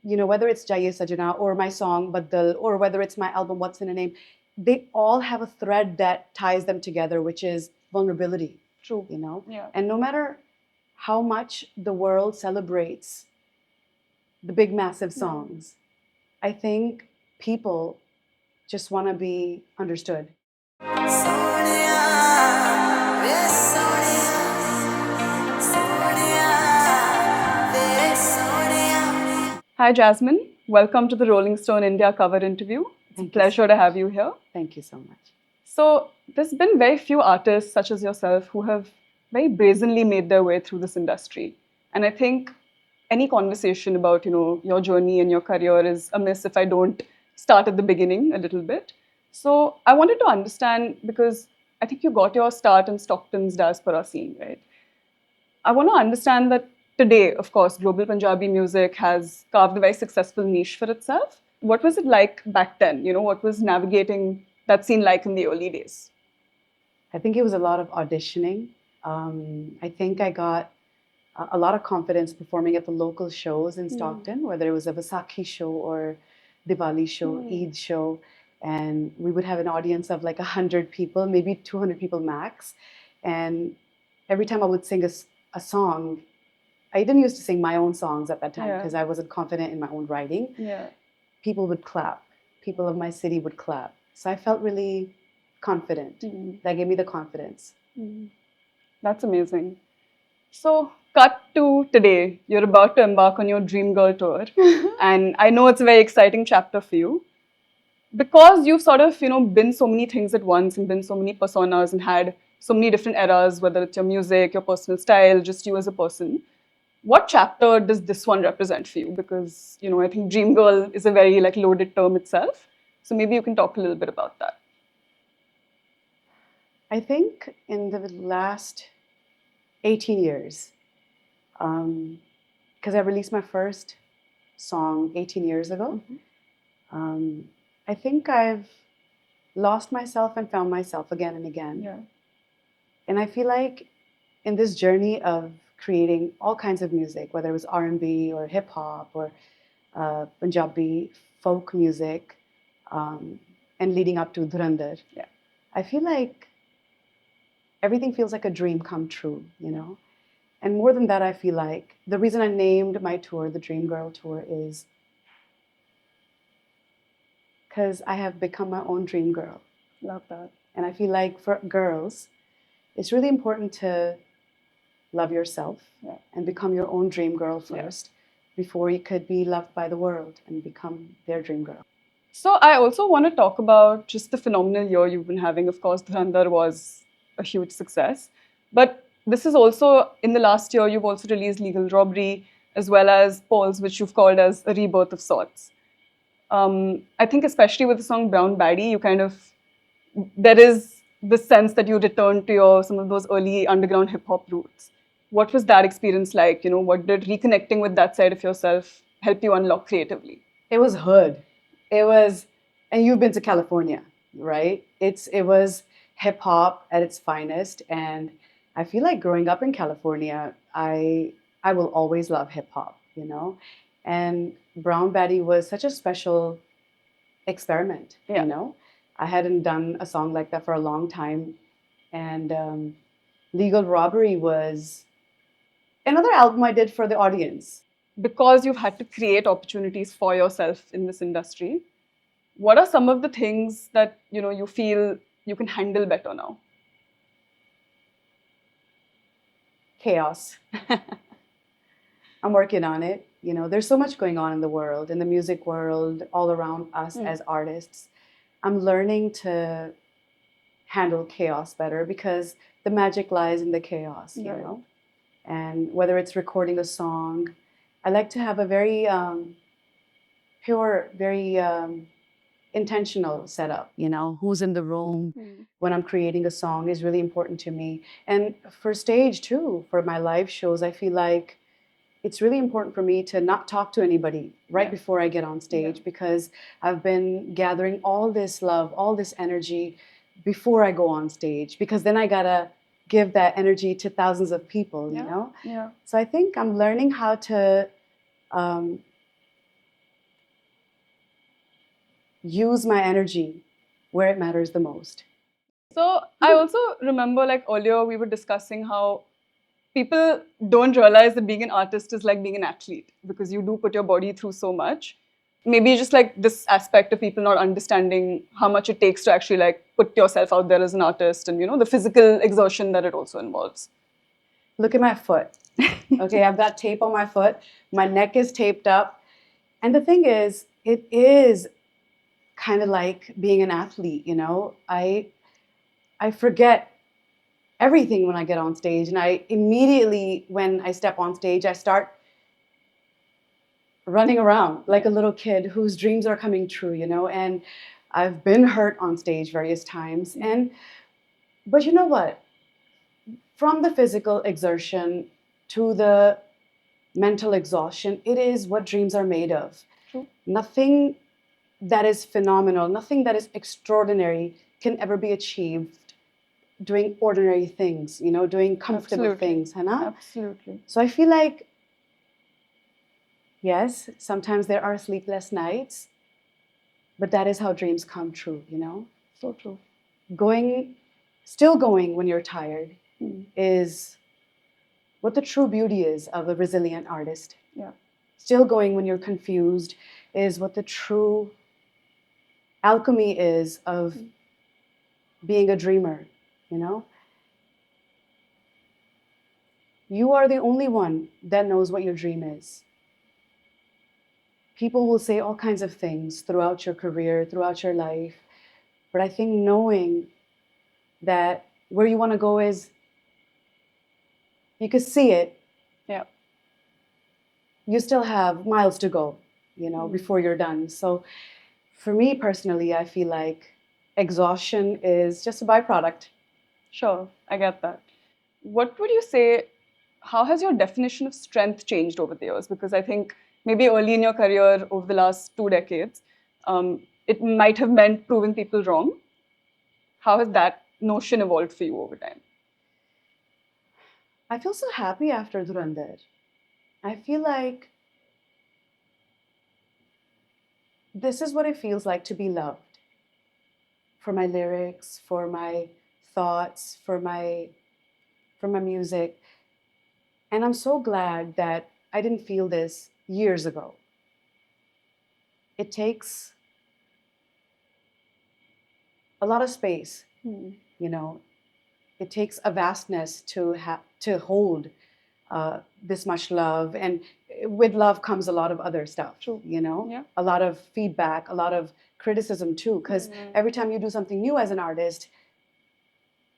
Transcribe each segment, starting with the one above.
whether it's Jaiye Sajana or my song Baddal, or whether it's my album What's in a Name, they all have a thread that ties them together, which is vulnerability. True. Yeah. And no matter how much the world celebrates the big, massive songs, I think people just want to be understood. Hi, Jasmine. Welcome to the Rolling Stone India cover interview. It's a pleasure to have you here. Thank you so much. So, there's been very few artists such as yourself who have very brazenly made their way through this industry. And I think any conversation about, your journey and your career is amiss if I don't start at the beginning a little bit. So, I wanted to understand, because I think you got your start in Stockton's diaspora scene, right? I want to understand that today, of course, global Punjabi music has carved a very successful niche for itself. What was it like back then? What was navigating that scene like in the early days? I think it was a lot of auditioning. I think I got a lot of confidence performing at the local shows in Stockton, whether it was a Vaisakhi show or Diwali show, Eid show. And we would have an audience of like 100 people, maybe 200 people max. And every time I would sing a song, I didn't used to sing my own songs at that time because I wasn't confident in my own writing. Yeah. People would clap. People of my city would clap. So I felt really confident. That gave me the confidence. That's amazing. So, cut to today. You're about to embark on your Dream Girl tour. And I know it's a very exciting chapter for you. Because you've sort of, been so many things at once and been so many personas and had so many different eras, whether it's your music, your personal style, just you as a person. What chapter does this one represent for you? Because, I think Dream Girl is a very loaded term itself. So maybe you can talk a little bit about that. I think in the last 18 years, because I released my first song 18 years ago, I think I've lost myself and found myself again and again. Yeah. And I feel like in this journey of creating all kinds of music, whether it was R&B or hip hop or Punjabi folk music, and leading up to Dhurandhar, I feel like everything feels like a dream come true, And more than that, I feel like the reason I named my tour the Dream Girl Tour is because I have become my own dream girl. Love that. And I feel like for girls, it's really important to love yourself and become your own dream girl first before you could be loved by the world and become their dream girl. So I also want to talk about just the phenomenal year you've been having. Of course, Dhurandhar was a huge success. But this is also, in the last year, you've also released Legal Robbery, as well as Pearls, which you've called as a rebirth of sorts. I think especially with the song Brown Baddie, there is the sense that you return to some of those early underground hip-hop roots. What was that experience like? What did reconnecting with that side of yourself help you unlock creatively? It was hood. It was, and you've been to California, right? It was hip-hop at its finest. And I feel like growing up in California, I will always love hip-hop, And Brown Baddie was such a special experiment, I hadn't done a song like that for a long time. And Legal Robbery was another album I did for the audience. Because you've had to create opportunities for yourself in this industry, what are some of the things that you feel you can handle better now? Chaos. I'm working on it. There's so much going on in the world, in the music world, all around us as artists. I'm learning to handle chaos better because the magic lies in the chaos, And whether it's recording a song, I like to have a very pure, very intentional setup. Who's in the room when I'm creating a song is really important to me. And for stage too, for my live shows, I feel like it's really important for me to not talk to anybody right before I get on stage because I've been gathering all this love, all this energy before I go on stage, because then I gotta give that energy to thousands of people, Yeah. So I think I'm learning how to use my energy where it matters the most. So I also remember, like, earlier we were discussing how people don't realize that being an artist is like being an athlete, because you do put your body through so much. Maybe just like this aspect of people not understanding how much it takes to actually like put yourself out there as an artist, and the physical exertion that it also involves. Look at my foot. Okay, I've got tape on my foot. My neck is taped up. And the thing is, it is kind of like being an athlete, I forget everything when I get on stage, and I immediately, when I step on stage, I start running around like a little kid whose dreams are coming true, and I've been hurt on stage various times. But you know what? From the physical exertion to the mental exhaustion, it is what dreams are made of. True. Nothing that is phenomenal, nothing that is extraordinary can ever be achieved doing ordinary things, doing comfortable things. Absolutely. So I feel like, yes, sometimes there are sleepless nights, but that is how dreams come true, So true. Still going when you're tired is what the true beauty is of a resilient artist. Yeah. Still going when you're confused is what the true alchemy is of being a dreamer, You are the only one that knows what your dream is. People will say all kinds of things throughout your career, throughout your life, but I think knowing that where you want to go is, you can see it. Yeah. You still have miles to go, before you're done. So for me personally, I feel like exhaustion is just a byproduct. Sure, I get that. What would you say, how has your definition of strength changed over the years? Because I think maybe early in your career, over the last 2 decades, it might have meant proving people wrong. How has that notion evolved for you over time? I feel so happy after Dhurandhar. I feel like this is what it feels like to be loved. For my lyrics, for my thoughts, for my music. And I'm so glad that I didn't feel this years ago. It takes a lot of space, It takes a vastness to hold this much love, and with love comes a lot of other stuff. True. Yeah. A lot of feedback, a lot of criticism too, because every time you do something new as an artist,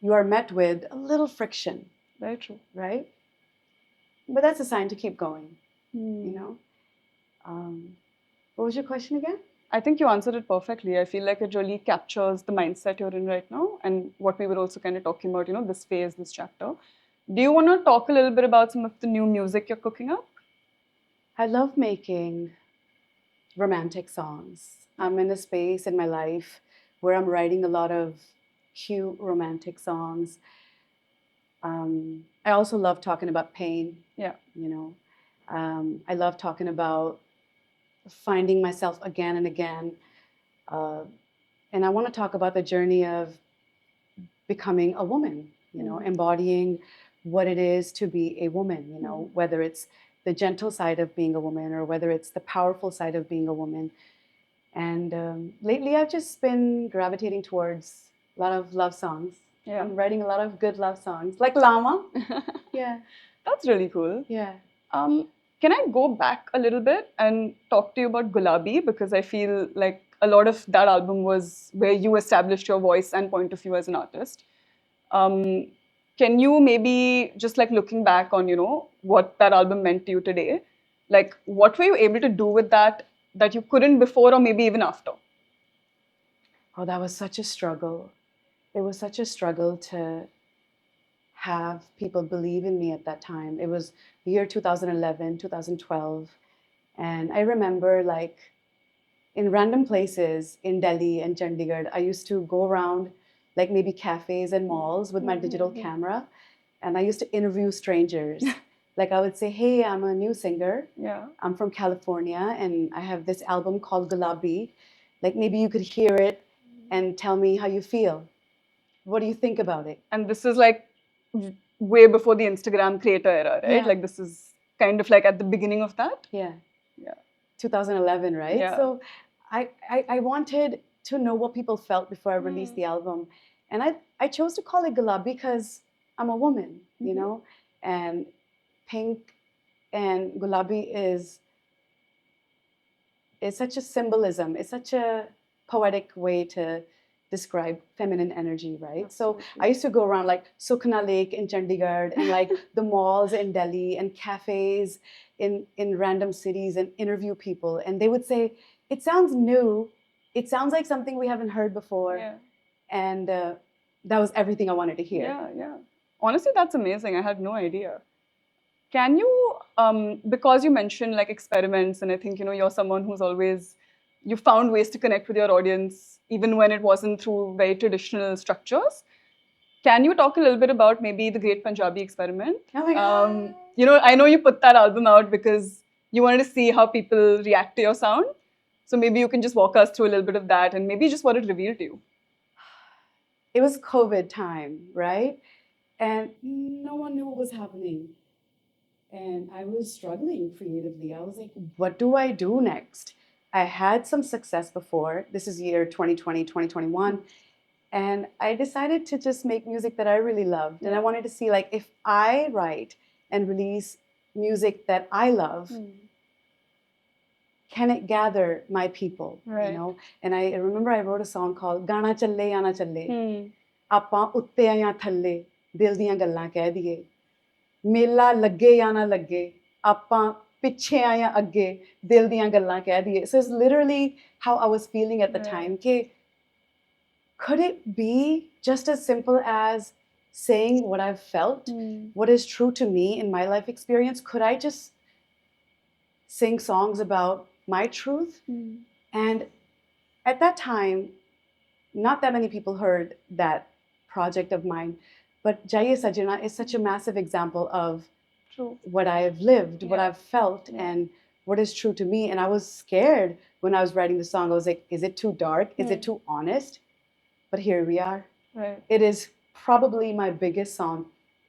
you are met with a little friction. Very true. Right? But that's a sign to keep going. What was your question again? I think you answered it perfectly. I feel like it really captures the mindset you're in right now, and what we were also kind of talking about, this phase, this chapter. Do you want to talk a little bit about some of the new music you're cooking up? I love making romantic songs. I'm in a space in my life where I'm writing a lot of cute romantic songs. I also love talking about pain. Yeah. I love talking about finding myself again and again. And I want to talk about the journey of becoming a woman, embodying what it is to be a woman, whether it's the gentle side of being a woman or whether it's the powerful side of being a woman. And lately I've just been gravitating towards a lot of love songs. Yeah. I'm writing a lot of good love songs, like Lama. Yeah. That's really cool. Yeah. Can I go back a little bit and talk to you about Gulabi? Because I feel like a lot of that album was where you established your voice and point of view as an artist. Can you maybe, just like looking back on, what that album meant to you today, like what were you able to do with that you couldn't before or maybe even after? Oh, that was such a struggle. It was such a struggle to have people believe in me at that time. It was the year 2011, 2012. And I remember, like, in random places in Delhi and Chandigarh, I used to go around like maybe cafes and malls with my digital camera, and I used to interview strangers. Like I would say, hey, I'm a new singer. Yeah. I'm from California and I have this album called Gulabi. Like maybe you could hear it and tell me how you feel. What do you think about it? And this is like way before the Instagram creator era, right? Yeah. Like this is kind of like at the beginning of that. Yeah. Yeah. 2011, right? Yeah. So I wanted to know what people felt before I released the album. And I chose to call it Gulabi because I'm a woman, you know, and pink and Gulabi is such a symbolism. It's such a poetic way to describe feminine energy, right? Absolutely. So I used to go around like Sukhna Lake in Chandigarh and like the malls in Delhi and cafes in random cities and interview people. And they would say, it sounds new. It sounds like something we haven't heard before. Yeah. And that was everything I wanted to hear. Yeah, yeah. Honestly, that's amazing. I had no idea. Can you, because you mentioned like experiments, and I think, you know, you're someone who's always, you found ways to connect with your audience, even when it wasn't through very traditional structures. Can you talk a little bit about maybe the Great Punjabi Experiment? Oh my God. You know, I know you put that album out because you wanted to see how people react to your sound. So maybe you can just walk us through a little bit of that and maybe just what it revealed to you. It was COVID time, right? And no one knew what was happening. And I was struggling creatively. I was like, what do I do next? I had some success before. This is year 2020, 2021. And I decided to just make music that I really loved. And I wanted to see, like, if I write and release music that I love, can it gather my people? Right. You know? And I remember I wrote a song called Gana Challe Ana Challe. ਆਪਾਂ ਉੱਤੇ ਆਇਆਂ ਥੱਲੇ ਦਿਲ ਦੀਆਂ ਗੱਲਾਂ ਕਹਿ ਦਈਏ ਮੇਲਾ ਲੱਗੇ ਜਾਂ ਨਾ ਲੱਗੇ ਆਪਾਂ ਪਿੱਛੇ ਆਇਆਂ ਅੱਗੇ ਦਿਲ ਦੀਆਂ ਗੱਲਾਂ ਕਹਿ ਦਈਏ. So it's literally how I was feeling at the time. ਕਿ could it be just as simple as saying what I've felt, what is true to me in my life experience? Could I just sing songs about my truth? And at that time, not that many people heard that project of mine, but Jaiye Sajana is such a massive example of what I've lived, what I've felt, and what is true to me. And I was scared when I was writing the song. I was like, is it too dark? Is it too honest? But here we are. Right. It is probably my biggest song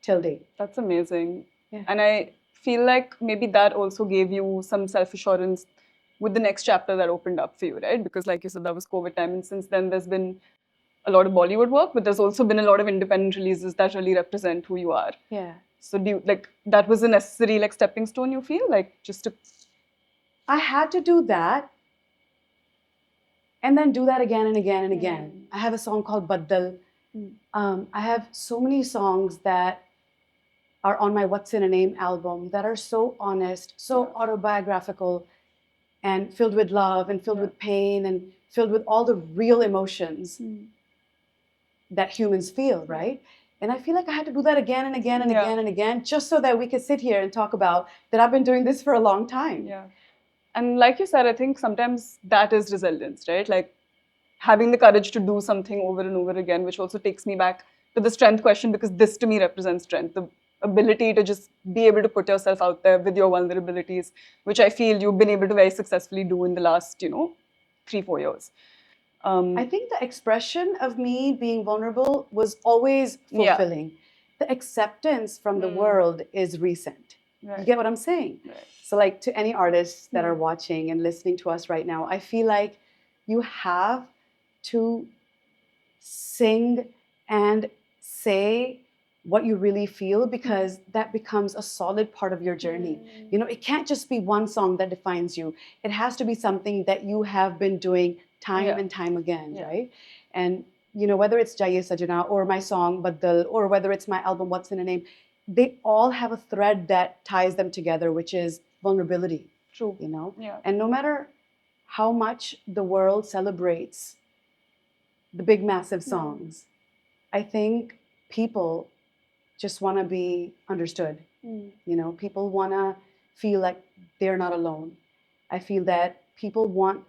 till date. That's amazing. Yeah. And I feel like maybe that also gave you some self-assurance with the next chapter that opened up for you, right? Because like you said, that was COVID time. And since then, there's been a lot of Bollywood work, but there's also been a lot of independent releases that really represent who you are. Yeah. So do you, like, that was a necessary like stepping stone, you feel? Like just to... I had to do that. And then do that again and again and again. I have a song called Baddal. I have so many songs that are on my What's in a Name album that are so honest, so autobiographical, and filled with love and filled with pain and filled with all the real emotions that humans feel, right? And I feel like I had to do that again and again and again and again, just so that we could sit here and talk about that I've been doing this for a long time. Yeah. And like you said, I think sometimes that is resilience, right? Like having the courage to do something over and over again, which also takes me back to the strength question, because this to me represents strength, the ability to just be able to put yourself out there with your vulnerabilities, which I feel you've been able to very successfully do in the last, 3-4 years. I think the expression of me being vulnerable was always fulfilling. The acceptance from the world is recent. You get what I'm saying? Right. So like to any artists that are watching and listening to us right now, I feel like you have to sing and say what you really feel, because that becomes a solid part of your journey. It can't just be one song that defines you. It has to be something that you have been doing time and time again, right? And whether it's Jaiye Sajana or my song Baddal, or whether it's my album What's in a Name, they all have a thread that ties them together, which is vulnerability. True. And no matter how much the world celebrates the big massive songs, I think people just want to be understood. People want to feel like they're not alone. I feel that people want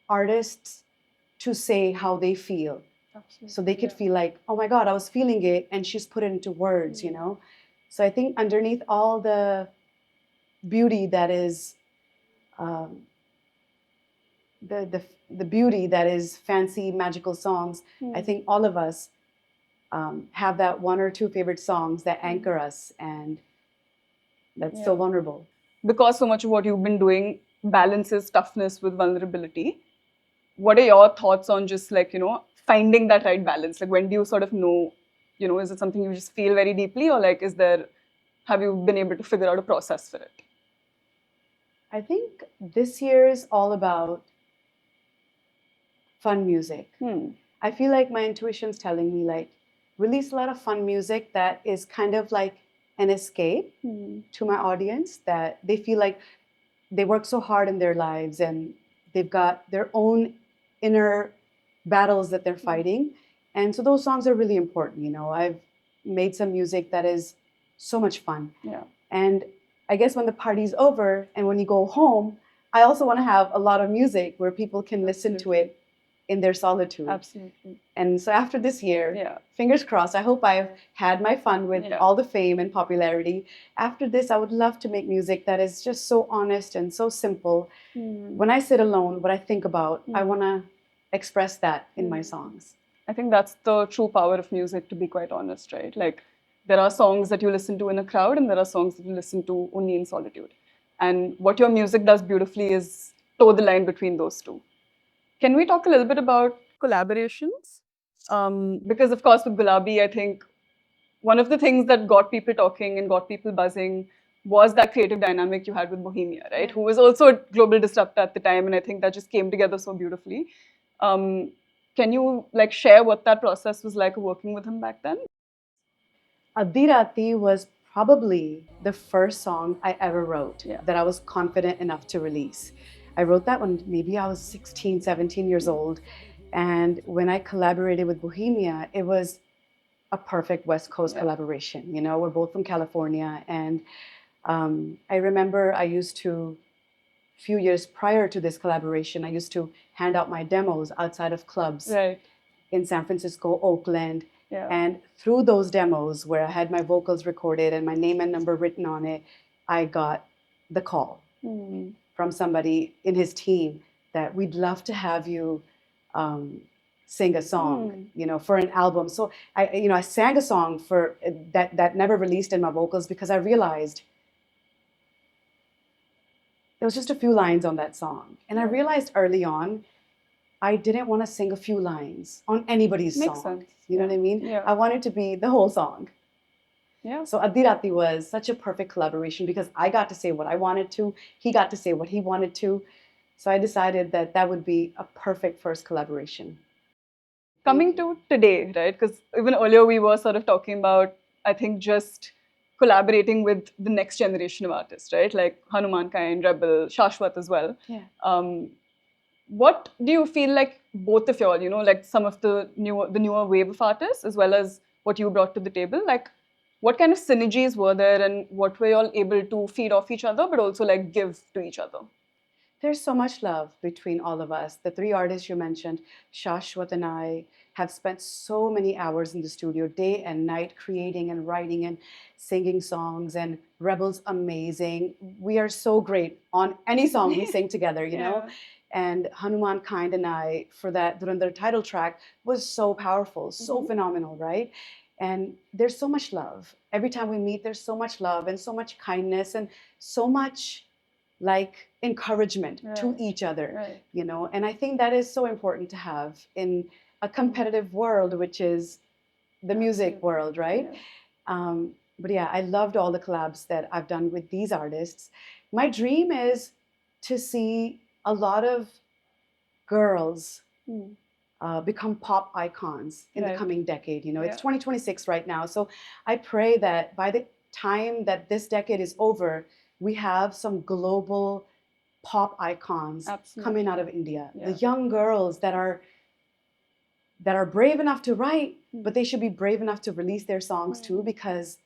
artists to say how they feel. Absolutely. So they could feel like, oh my God, I was feeling it, and she's put it into words, So I think underneath all the beauty that is the beauty that is fancy, magical songs. I think all of us have that one or two favorite songs that anchor us, and that's so vulnerable. Because so much of what you've been doing balances toughness with vulnerability. What are your thoughts on just like, finding that right balance? Like, when do you sort of know, is it something you just feel very deeply, or like, have you been able to figure out a process for it? I think this year is all about fun music. I feel like my intuition's telling me, like, release a lot of fun music that is kind of like an escape to my audience, that they feel like they work so hard in their lives and they've got their own inner battles that they're fighting. And so those songs are really important. I've made some music that is so much fun. Yeah. And I guess when the party's over and when you go home, I also want to have a lot of music where people can listen to it in their solitude. Absolutely. And so after this year, fingers crossed, I hope I've had my fun with all the fame and popularity. After this, I would love to make music that is just so honest and so simple. When I sit alone, what I think about, I want to express that in my songs. I think that's the true power of music, to be quite honest, right? Like, there are songs that you listen to in a crowd and there are songs that you listen to only in solitude. And what your music does beautifully is toe the line between those two. Can we talk a little bit about collaborations? Because, of course, with Gulabi, I think one of the things that got people talking and got people buzzing was that creative dynamic you had with Bohemia, right? Who was also a global disruptor at the time, and I think that just came together so beautifully. Can you share what that process was like working with him back then? Addi was probably the first song I ever wrote that I was confident enough to release. I wrote that when maybe I was 16, 17 years old. And when I collaborated with Bohemia, it was a perfect West Coast collaboration. We're both from California. And I remember I used to, a few years prior to this collaboration, I used to hand out my demos outside of clubs in San Francisco, Oakland. And through those demos where I had my vocals recorded and my name and number written on it, I got the call from somebody in his team that we'd love to have you sing a song, for an album. So I sang a song for that never released in my vocals because I realized there was just a few lines on that song. And I realized early on, I didn't want to sing a few lines on anybody's song. Makes sense. You know what I mean? Yeah. I wanted to be the whole song. Yeah. So Addi was such a perfect collaboration because I got to say what I wanted to. He got to say what he wanted to. So I decided that that would be a perfect first collaboration. Coming to today, right? Because even earlier we were sort of talking about, I think, just collaborating with the next generation of artists, right? Like Hanuman Kind, Rebel, Shashwat as well. Yeah. What do you feel like both of y'all, like some of the newer wave of artists, as well as what you brought to the table, like what kind of synergies were there and what were y'all able to feed off each other, but also like give to each other? There's so much love between all of us. The three artists you mentioned, Shashwat and I, have spent so many hours in the studio, day and night, creating and writing and singing songs. And Rebel's amazing. We are so great on any song we sing together, you know? And Hanuman Kind and I, for that Dhurandhar title track, was so powerful, so phenomenal, right? And there's so much love. Every time we meet, there's so much love and so much kindness and so much like encouragement to each other, and I think that is so important to have in a competitive world, which is the music world, right? But yeah, I loved all the collabs that I've done with these artists. My dream is to see a lot of girls become pop icons in the coming decade. It's 2026 right now, so I pray that by the time that this decade is over, we have some global pop icons coming out of India. The young girls that are brave enough to write, but they should be brave enough to release their songs too, because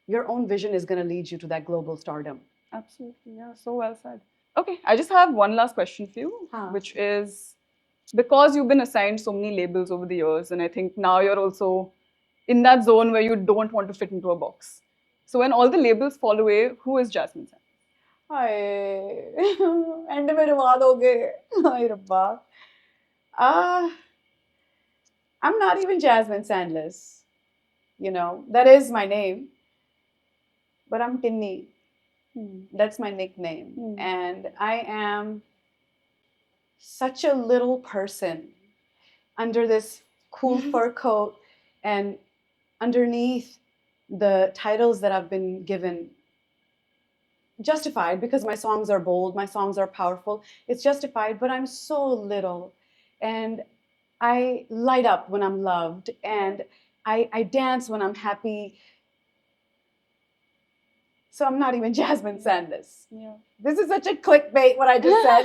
your own vision is going to lead you to that global stardom. Absolutely, yeah, so well said. Okay, I just have one last question for you, which is, because you've been assigned so many labels over the years, and I think now you're also in that zone where you don't want to fit into a box. So when all the labels fall away, who is Jasmine Sandlas? And में रुवा दोगे हाय रब्बा I'm not even Jasmine Sandlas, you know, that is my name, but I'm Tinni. That's my nickname. And I am such a little person under this cool fur coat, and underneath the titles that I've been given, justified because my songs are bold, my songs are powerful, it's justified, but I'm so little, and I light up when I'm loved, and I dance when I'm happy. So I'm not even Jasmine Sandlas. Yeah. This is such a clickbait what I just said.